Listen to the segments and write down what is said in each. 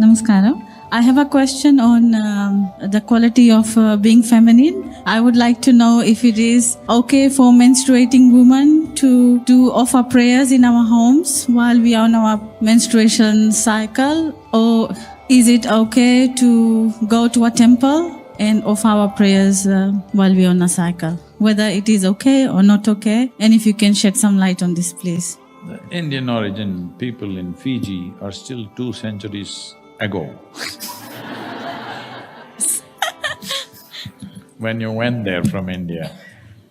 Namaskaram. I have a question on the quality of being feminine. I would like to know if it is okay for menstruating women to do offer prayers in our homes while we are on our menstruation cycle, or is it okay to go to a temple and offer our prayers while we are on a cycle? Whether it is okay or not okay, and if you can shed some light on this, please. The Indian origin people in Fiji are still 2 centuries ago. When you went there from India,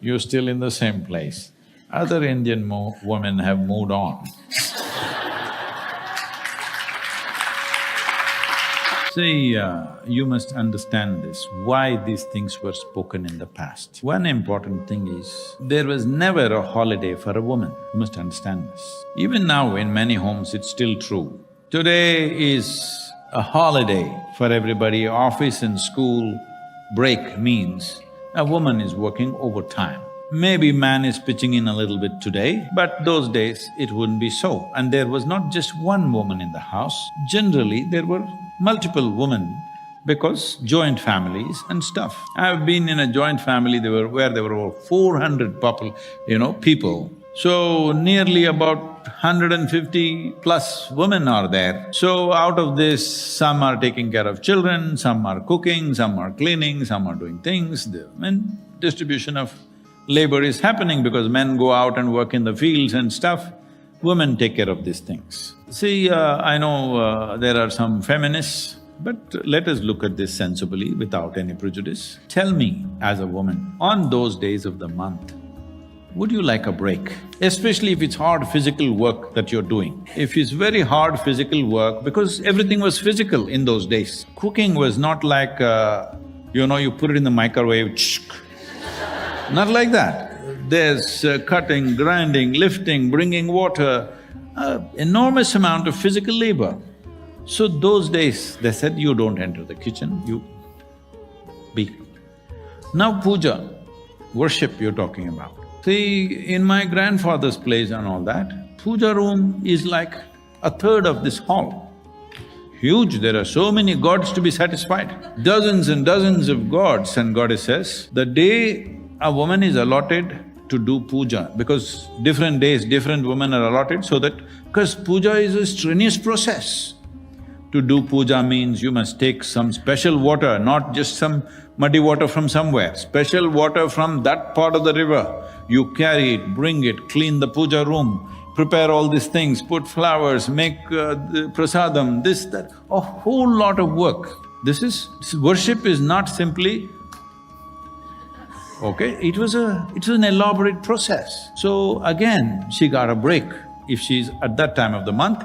you're still in the same place. Other Indian women have moved on. See, you must understand this, why these things were spoken in the past. One important thing is, there was never a holiday for a woman, you must understand this. Even now in many homes it's still true. Today is a holiday for everybody, office and school break means a woman is working overtime. Maybe man is pitching in a little bit today, but those days it wouldn't be so. And there was not just one woman in the house, generally there were multiple women because joint families and stuff. I've been in a joint family where there were over 400 people. So nearly about 150 plus women are there. So out of this, some are taking care of children, some are cooking, some are cleaning, some are doing things. And distribution of labor is happening because men go out and work in the fields and stuff. Women take care of these things. See, I know there are some feminists, but let us look at this sensibly without any prejudice. Tell me, as a woman, on those days of the month, would you like a break? Especially if it's hard physical work that you're doing. If it's very hard physical work, because everything was physical in those days. Cooking was not like, you put it in the microwave, not like that. There's cutting, grinding, lifting, bringing water, enormous amount of physical labor. So those days, they said, you don't enter the kitchen, you be. Now puja, worship you're talking about. See, in my grandfather's place and all that, puja room is like a third of this hall. Huge, there are so many gods to be satisfied. Dozens and dozens of gods and goddesses. The day a woman is allotted to do puja, because different days, different women are allotted so that… because puja is a strenuous process. To do puja means you must take some special water, not just some muddy water from somewhere, special water from that part of the river. You carry it, bring it, clean the puja room, prepare all these things, put flowers, make the prasadam, this, that, a whole lot of work. Worship is not simply… okay, it was an elaborate process. So again, she got a break. If she's at that time of the month,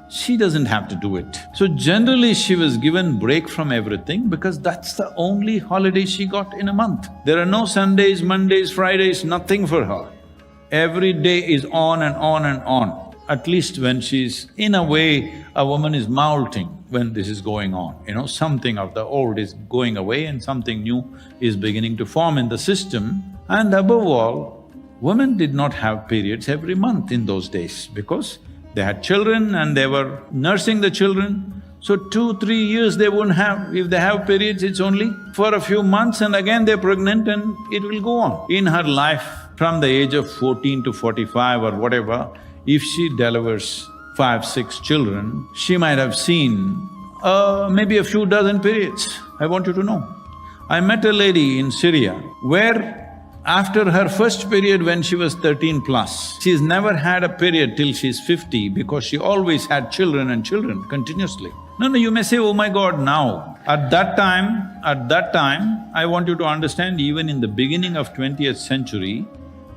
she doesn't have to do it. So generally she was given break from everything because that's the only holiday she got in a month. There are no Sundays, Mondays, Fridays, nothing for her. Every day is on and on and on. At least when she's… in a way, a woman is molting when this is going on, something of the old is going away and something new is beginning to form in the system. And above all, women did not have periods every month in those days because they had children and they were nursing the children. So 2-3 years they won't have… if they have periods, it's only for a few months and again they're pregnant and it will go on. In her life, from the age of 14 to 45 or whatever, if she delivers 5-6 children, she might have seen maybe a few dozen periods, I want you to know. I met a lady in Syria where after her first period when she was 13 plus, she's never had a period till she's 50 because she always had children and children continuously. No, you may say, oh my God, now. At that time, I want you to understand, even in the beginning of 20th century,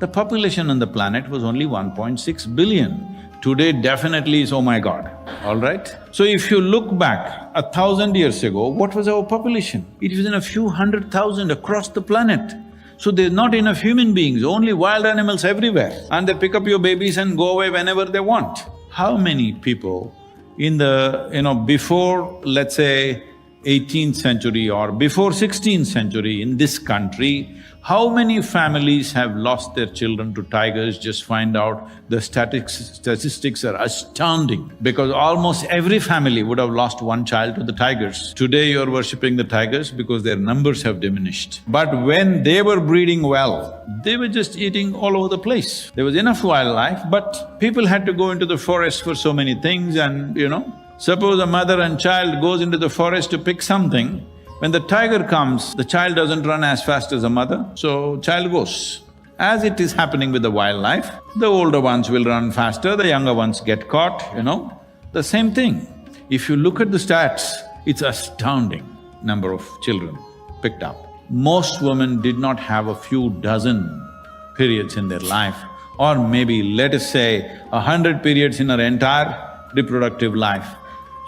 the population on the planet was only 1.6 billion. Today definitely is, oh my God, all right? So if you look back 1,000 years ago, what was our population? It was in a few 100,000 across the planet. So there's not enough human beings, only wild animals everywhere. And they pick up your babies and go away whenever they want. How many people in the… before, let's say, 18th century or before 16th century in this country, how many families have lost their children to tigers? Just find out, the statistics are astounding, because almost every family would have lost one child to the tigers. Today you're worshipping the tigers because their numbers have diminished. But when they were breeding well, they were just eating all over the place. There was enough wildlife, but people had to go into the forest for so many things and, suppose a mother and child goes into the forest to pick something, when the tiger comes, the child doesn't run as fast as the mother, so child goes. As it is happening with the wildlife, the older ones will run faster, the younger ones get caught, the same thing. If you look at the stats, it's astounding number of children picked up. Most women did not have a few dozen periods in their life, or maybe let us say 100 periods in her entire reproductive life.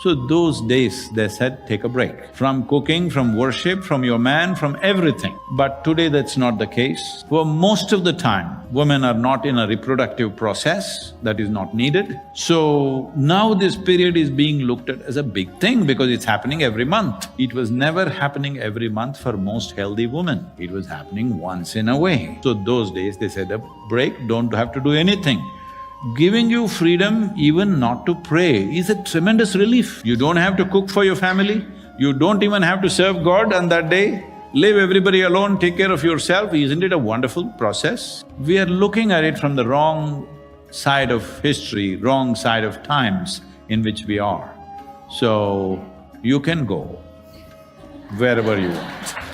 So those days, they said, take a break from cooking, from worship, from your man, from everything. But today that's not the case. For most of the time, women are not in a reproductive process, that is not needed. So now this period is being looked at as a big thing because it's happening every month. It was never happening every month for most healthy women. It was happening once in a way. So those days, they said, a break, don't have to do anything. Giving you freedom even not to pray is a tremendous relief. You don't have to cook for your family, you don't even have to serve God on that day. Leave everybody alone, take care of yourself. Isn't it a wonderful process? We are looking at it from the wrong side of history, wrong side of times in which we are. So, you can go wherever you want.